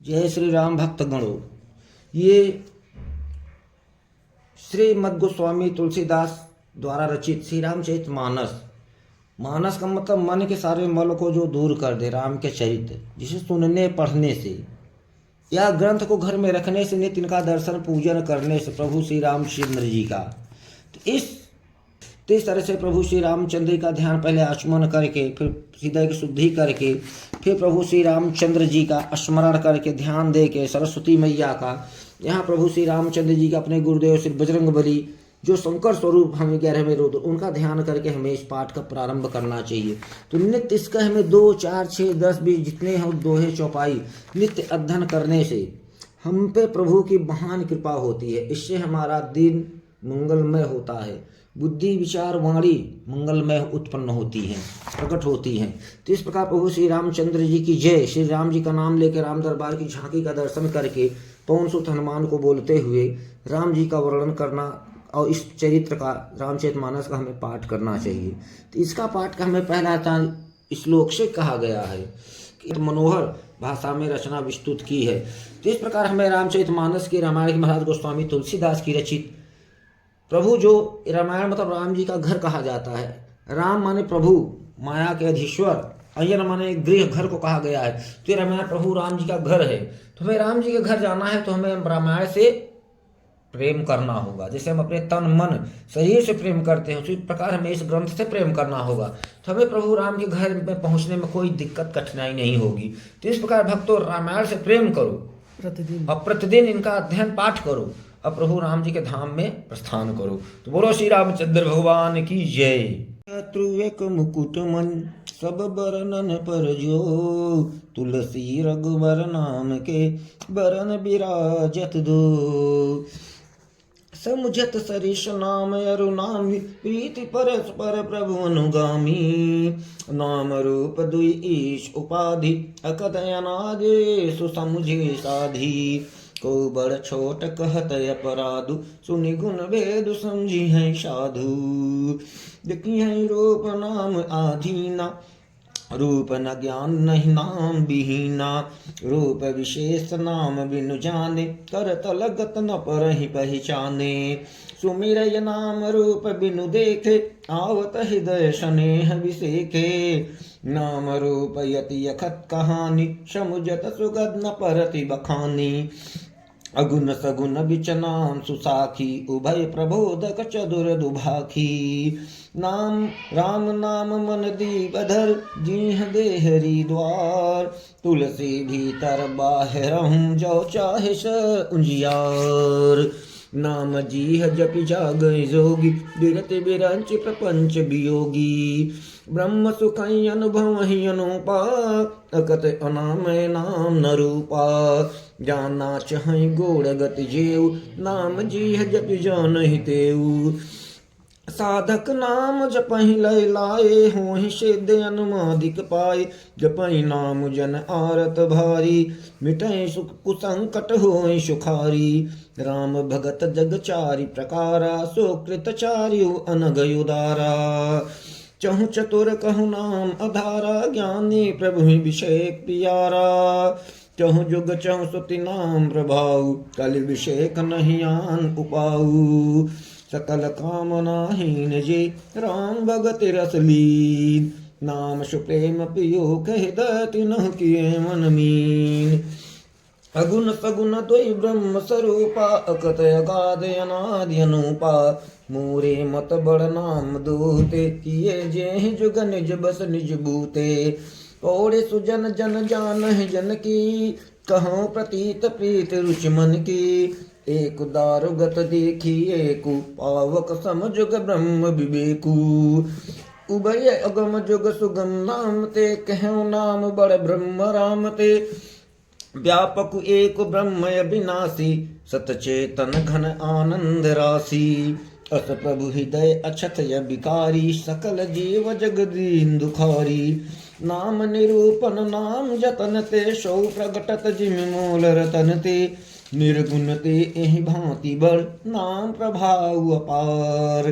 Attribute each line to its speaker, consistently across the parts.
Speaker 1: जय श्री राम भक्तगणों। ये श्रीमद् गोस्वामी तुलसीदास द्वारा रचित श्री रामचरित मानस। मानस का मतलब मन के सारे मल को जो दूर कर दे, राम के चरित्र, जिसे सुनने पढ़ने से या ग्रंथ को घर में रखने से, नित्य इनका दर्शन पूजन करने से प्रभु श्री रामचंद्र जी का, तो इस तरह से प्रभु श्री रामचंद्र जी का ध्यान पहले आचमन करके, फिर हृदय की शुद्धि करके, फिर प्रभु श्री रामचंद्र जी का स्मरण करके, ध्यान दे के सरस्वती मैया का, यहाँ प्रभु श्री रामचंद्र जी का अपने गुरुदेव श्री बजरंगबली जो शंकर स्वरूप हमें 11वें रुद्र, उनका ध्यान करके हमें इस पाठ का प्रारंभ करना चाहिए। तो नित्य इसका हमें 2, 4, 6, 10, 20 जितने हम दोहे चौपाई नित्य अध्ययन करने से हम पे प्रभु की महान कृपा होती है। इससे हमारा दिन मंगलमय होता है, बुद्धि विचार वाणी मंगलमय उत्पन्न होती हैं, प्रकट होती हैं। तो इस प्रकार प्रभु श्री रामचंद्र जी की जय। श्री राम जी का नाम लेकर राम दरबार की झांकी का दर्शन करके पवन सुत हनुमान को बोलते हुए राम जी का वर्णन करना और इस चरित्र का, रामचरितमानस का हमें पाठ करना चाहिए। तो इसका पाठ का हमें पहला श्लोक से कहा गया है कि मनोहर भाषा में रचना विस्तृत की है। तो इस प्रकार हमें रामचरितमानस के रामायण के महाराज गोस्वामी तुलसीदास की रचित, प्रभु जो रामायण मतलब राम जी का घर कहा जाता है। राम माने प्रभु, माया के अधीश्वर, अयन माने गृह, घर को कहा गया है। तो ये रामायण प्रभु राम जी का घर है। तो हमें राम जी के घर जाना है तो हमें रामायण से प्रेम करना होगा। जैसे हम अपने तन मन शरीर से प्रेम करते हैं, उसी प्रकार हमें इस ग्रंथ से प्रेम करना होगा। तो हमें प्रभु राम के घर में पहुंचने में कोई दिक्कत कठिनाई नहीं होगी। तो इस प्रकार भक्तों रामायण से प्रेम करो प्रतिदिन, और प्रतिदिन इनका अध्ययन पाठ करो, अब प्रभु राम जी के धाम में प्रस्थान करो। तो बोलो श्री रामचंद्र भगवान की जय। त्रिवेक मुकुट मन सब बरनन पर जो, तुलसी रघुवर नाम के बरन विराजत दो। समुझत सरिष नाम अरु नाम, प्रीति परस्पर प्रभु अनुगामी। नाम रूप दुई ईश उपाधि, अकथ अनादि सुसमुझे साधी। को बड़ छोट कहत अपराधु, सुनि गुण भेद समझी है साधु। देखी है रूप नाम आधीना, रूप न ज्ञान नहीं नाम विहीना। रूप विशेष नाम बिनु जाने, करत लगत न परहि पहचाने। सुमिरय नाम रूप बिनु देखे, आवत हृदय स्नेह विसेखे। नाम रूप यति अखत कहानी, समुझत सुगध न परति बखानी। अगुन सगुन बिच नाम सुसाखी, उभय प्रबोधक चतुर दुभाखी। नाम राम नाम मन दी बधर, जीह देहरी द्वार। तुलसी भीतर बाहरहूँ, जो चाहे स उजियार। नाम जीह जपि जागै जोगी, बिरत बिरंच प्रपंच वियोगी। ब्रह्म सुख अनुभव ही अनुपा, अकत अनामय नाम न रूपा। जाना चाहे गोड़ गति जेऊ, नाम जीह जपि जानहि तेऊ। साधक नाम जपहि लय लाए, होहि सिद्ध अनुमादिक पाए। जपहि नाम जन आरत भारी, मिटहि सुख कुसंकट होहि सुखारी। राम भगत जग चारि प्रकारा, सुकृत चार्यु अनघ उदारा। चहु चतुर कहु नाम अधारा, ज्ञानी प्रभु विषेक प्यारा। चहु जुग चहु सुति नाम प्रभाऊ, कलि विषेक नहीं आन उपाऊ। सकल कामना हीन जे, राम भगत रस लीन। नाम सुप्रेम पियो हृदय, तिन्ह किए मन मीन। अगुन सगुन द्वै ब्रह्म स्वरूपा, अकथ अगाध अनादि अनूपा। मोरे मत बड़ नाम दूते, किए जेहि जुग निज बस निज बूते। ओरे सुजन जन जानहि जन की, कहो प्रतीत प्रीत रुचि मन की। एक दारुगत देखी एकु, पावक सम जुग ब्रह्म विवेकु। उभय अगम जुग सुगम नाम ते, कहु नाम बड़ ब्रह्म राम ते। व्यापक एक ब्रह्म अविनाशी, सतचेतन घन आनंद राशि। अस प्रभु हृदय अछत विकारी, सकल जीव जगदीन दुखारी। नाम निरूपण नाम जतन ते, सौ प्रगटत जिमि मूल रतन ते। निर्गुण ते एहि भांति बड़, नाम प्रभाव अपार।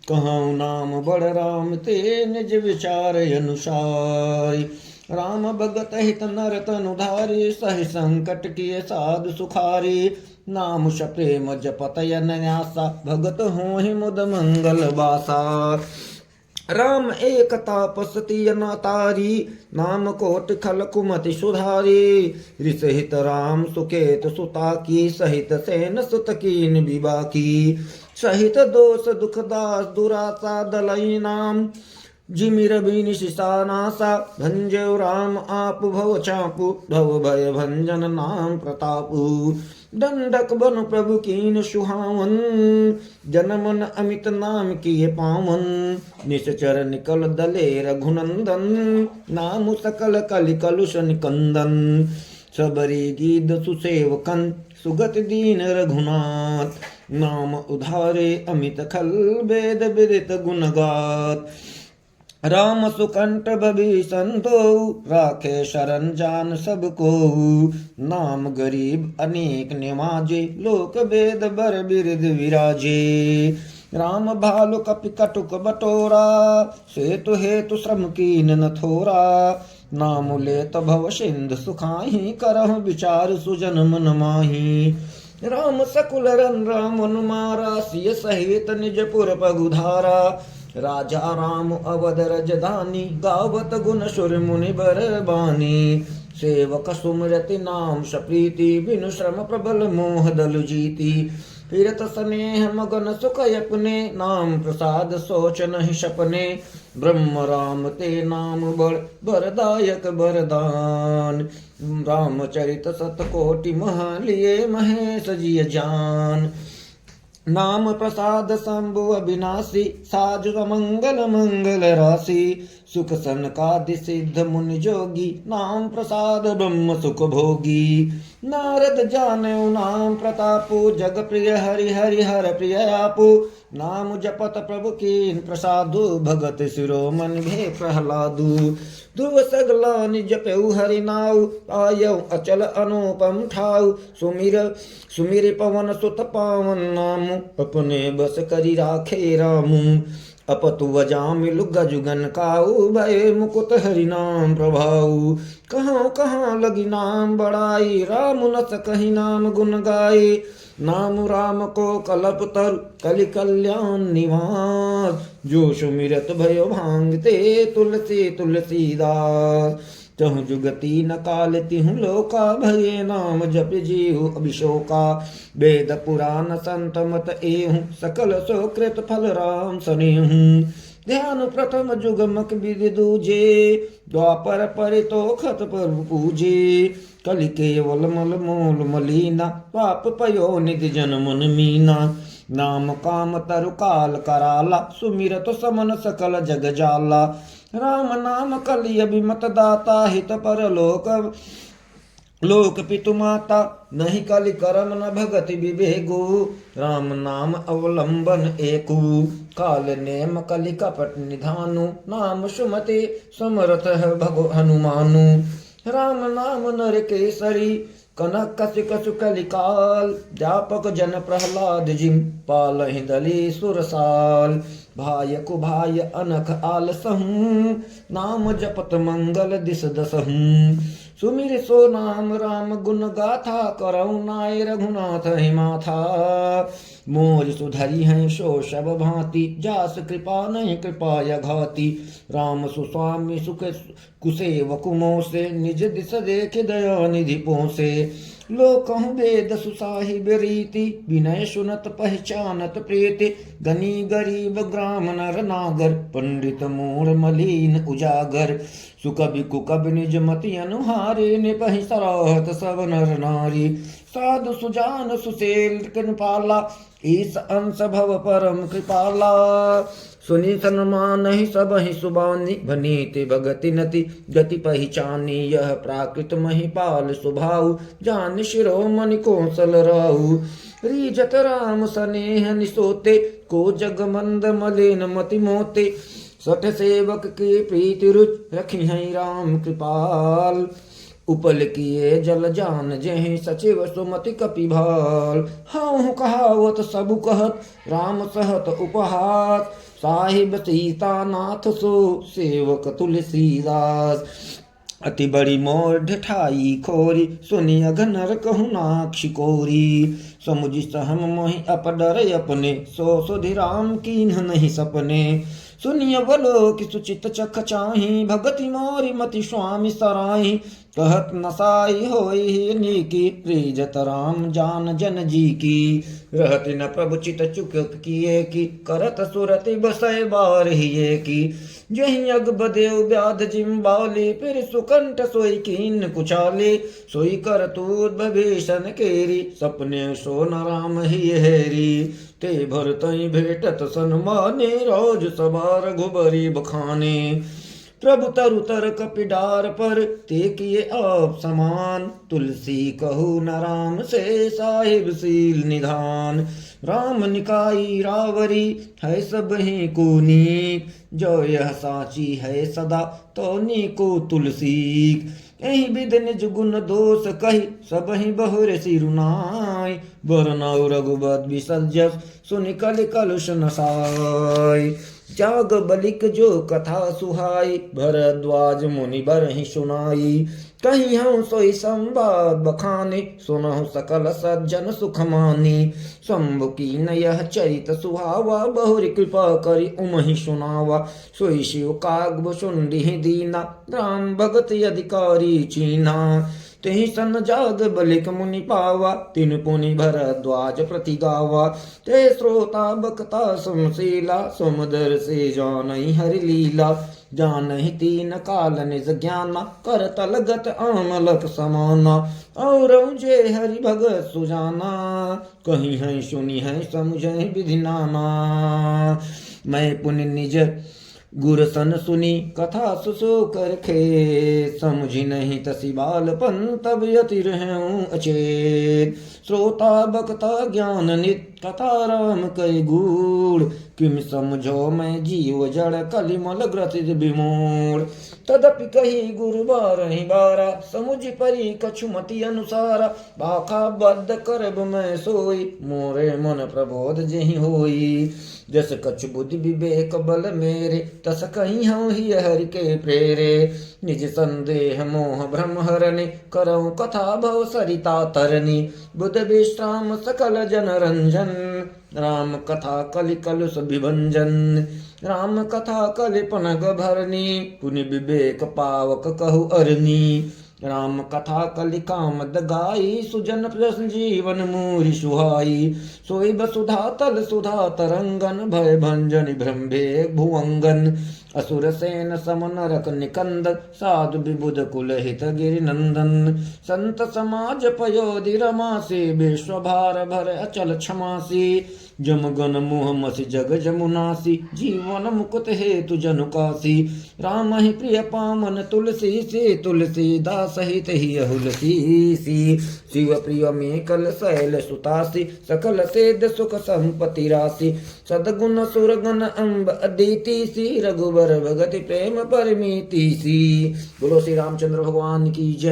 Speaker 1: कहूँ नाम बड़ राम ते, निज विचार अनुसार। राम भगत हित नर तनु धारे, सहि संकट किए साधु सुखारे। नाम प्रेम जपत अनायासा, भगत होहि मुद मंगल बासा। राम एक तापस तिय न तारी, नाम कोट खल कुमति सुधारी। ऋषहित राम सुकेत सुता की, सहित सेन सुत कीन विभा की। सहित दोष दुख दास दुरासा, दलई नाम जिमिर बिनिशिसा नासा। भंजो राम आप भव चापू, भव भय भंजन नाम प्रतापू। दंडक बन प्रभु कीन सुहावन, जनमन अमित नाम किए पावन। निश्चर निकल दले रघुनंदन, नाम सकल कलि कलुष निकंदन। सबरी गीत सुसेवकन, सुगत दीन रघुनाथ। नाम उधारे अमित खल, वेद विदित गुणगात। राम सुकंठ भीषण दो, राखे शरण जान सबको। नाम गरीब अनेक निवाजे, लोक वेद बर बिरद विराजे। राम भालु कपि कटुक बटोरा, सेतु हेतु श्रम कीन न थोरा। नाम लेत भव सिंधु सुखाहि, करहु विचार सुजन मन माही। राम सकुल रन राम अनुमारा, सिय सहित निज पुर पगुधारा। राजा राम अवध रजधानी, गावत गुण सुर मुनि बर बानी। सेवक सुमरति नाम सप्रीति, बिनु श्रम प्रबल मोह दल जीती। फिरत स्नेह मगन सुख अपने, नाम प्रसाद सोच नहीं सपने। ब्रह्म राम ते नाम बरदायक बरदान। रामचरित सतकोटि मह, लिए महेश जिय जान। नाम प्रसाद शंभु अविनाशी, साजु मंगल मंगल राशि। सुख सनकादि सिद्ध मुनि जोगी, नाम प्रसाद ब्रह्म सुख भोगी। नारद जानेऊ नाम प्रतापु, जग प्रिय हरि हरि हर प्रिय आपु। नाम जपत प्रभु कीन प्रसादु, भगत शिरोमन भे प्रहलादु। ध्रुव सगला निज पेउ हरि नाउ, आयऊ अचल अनुपम ठाउ। सुमिर पवन सुत पावन नामु, अपने बस करि राखे रामु। अपतु वजामिलु गजुगन काऊ, भय मुकुट हरि नाम प्रभाऊ। कहाँ कहाँ लगी नाम बड़ाई, राम न सकहि नाम गुण गाई। नाम राम को कलप तरु, कलि कल्याण निवास। जो सुमिरत भयो भांगते, तुलसी तुलसीदास। तहु जुगति न काल तिहु लोका, भये नाम जप जीहु अभिशोका। वेद पुराण संत मत एहु, सकल सुकृत फल राम सनेहु। ध्यान प्रथम जुगमक विधि दूजे, द्वापर परितोखत प्रभु पूजे। कलि केवल मल मूल मलीना, पाप पयो निधि जन मन मीना। नाम काम तरु काल कराला, सुमिरत समन सकल जग जाला। राम नाम कलि अभिमत दाता, हित पर लोक पितु माता। नहीं कलि करम न भगति विवेगु, राम नाम अवलंबन एकु। काल नेम कलि कपट निधानु, नाम सुमति समरथ भगो हनुमानु। राम नाम नर केसरी, कनक कसि कसु कलिकाल। व्यापक जन प्रहलाद जिम, पालहि दली सुरसाल। भाय कुभाय अनख आलसहु, नाम जपत मंगल दिस दसहु। सुमिर सो नाम राम गुण गाथा, करौ नाय रघुनाथ हिमाथा। मोर सुधरि हैं सो सब भांति, जास कृपा नहीं कृपा यघाति। राम सुस्वामी सुख कुसेवक मोसे, निज दिस देख दया निधि पोसे। लोकहु वेद सुसाहिब रीति, विनय सुनत पहचानत प्रीति। गनी गरीब ग्राम नर नागर, पंडित मूढ़ मलीन उजागर। सुकबि कुकबि निज मति अनुहारे, निपहि सराहत सब नर नारी। साधु सुजान सुशील कृपाला, ईस अंश भव परम कृपाला। सुनि सन्मानहि सबहि सुबानी, भनीति भगति नति गति पहिचानी। यह प्राकृत महिपाल स्वभाव, जान शिरोमणि कौशल राहु। रीजत राम सनेह निसोते, को जग मंद मलिन मति मोते। सठ सेवक के प्रीति रुच, रखी हैं राम कृपाल। उपल किए जल जान जेहि, सचिव सुमति कपिभाल। हाँ कहावत सब कहत, राम सहत उपहास। साहिब सीता नाथ सो, सेवक तुलसीदास। अति बड़ी मोर ढिठाई खोरी, सुनी अघनर कहु नाक्षी कोरी। समुझ सहम मोहि अपडर अपने, सो सुधि राम कीन्ह नहीं सपने। सुनिय बलो कि सुचित चख चाही, भगति मोरी मति स्वामी सराही। कहत नसाई होई नीकी, प्रीजत राम जान जन जी की। रहत न प्रभु चित चुक किए की, करत सुरति बसै बारहिए की। जहि अग बदेव व्याध जिम बाली, फिर सुकंठ सोई कीन कुचाली। सोई कर तूर भीषण केरी, सपने सो न राम ही हेरी। ते भर तई भेटत सन्माने, रोज सवार घुबरी बखाने। प्रभु तरु तर कपिडार पर, ते किए आप समान। तुलसी कहू न राम से, साहिब सील निधान। राम निकाई रावरी, है सब ही को नीक। जो यह साची है सदा, तो नीको तुलसी। यही विध निज गुण दोष कही, सब ही बहुर सिरुनाई। बरनौ रघुबत विसर्जस, सुनि कलि कलुष नसाई। जाग बलिक जो कथा सुहाई, भरद्वाज मुनि बरहि सुनाई। कहीं हूँ सोई संवाद बखाने, सुनहु सकल सज्जन सुख मानी। शंभु कीन यह चरित सुहावा, बहुरी कृपा करी उमहि सुनावा। सोई शिव काग सुंदि दीना, राम भगत अधिकारी चीना। तेहि सन जाग बलिक मुनि पावा, तिन पुनि भरद्वाज प्रति गावा। ते श्रोता बकता सुमशीला, सुमदर से जानहि हरि लीला। जानहि तीन काल निज ज्ञाना, कर तलगत आमलक समाना। और जे हरि भगत सुजाना, कहीं है सुनी है समझे विधि नाना। मैं पुनि निज गुर सन सुनी, कथा सुसो कर खे। समझी नहीं तसी बालपन, तब यति रहूं अचेत। श्रोता बकता ज्ञान नित, कथा राम कई गूढ़। किम समझो मैं जीव जड़, कलिमल ग्रसित विमूढ़। तदपि कही गुरु बारहि बारा, समुझ परी कछु मति अनुसारा। बाखा बद्ध करब मैं सोई, मोरे मन प्रबोध जेहि होई। जस कछु बुद्धि विवेक बल मेरे, तस कहीं हूँ ही हरि के प्रेरे। निज संदेह मोह भ्रम हरनि, करऊँ कथा भव सरिता तरनी। बुध विश्राम सकल जन रंजन, राम कथा कलि कलुष विभंजन। राम कथा कलि पनग भरनी, पुनि विवेक पावक कहु अरनी। राम कथा कलि कामद गाई, सुजन प्रश्न जीवन मूरि सुहाई। सोई बसुधा तल सुधा तरंगन, भय भंजन भ्रम्भे भुवंगन। असुर सेन सम नरक निकंदन, साधु विबुध कुल हित गिरि नंदन। संत समाज पयोधि रमासी, विश्व भार भर अचल क्षमासी। जम गन मुह मसी जग जमुनासी, जीवन मुकुत हेतु जनु कासी। राम ही प्रिय पामन तुलसी से, तुलसी दास हित ही अहुलसी सी। शिव प्रिय में कल शैल सुतासी, सकल सेद सुख संपति राशि। सदगुण सुरगुण अम्ब अदिति सी, रघुबर भगति प्रेम परमीति सी। बोलो श्री रामचंद्र भगवान की जय।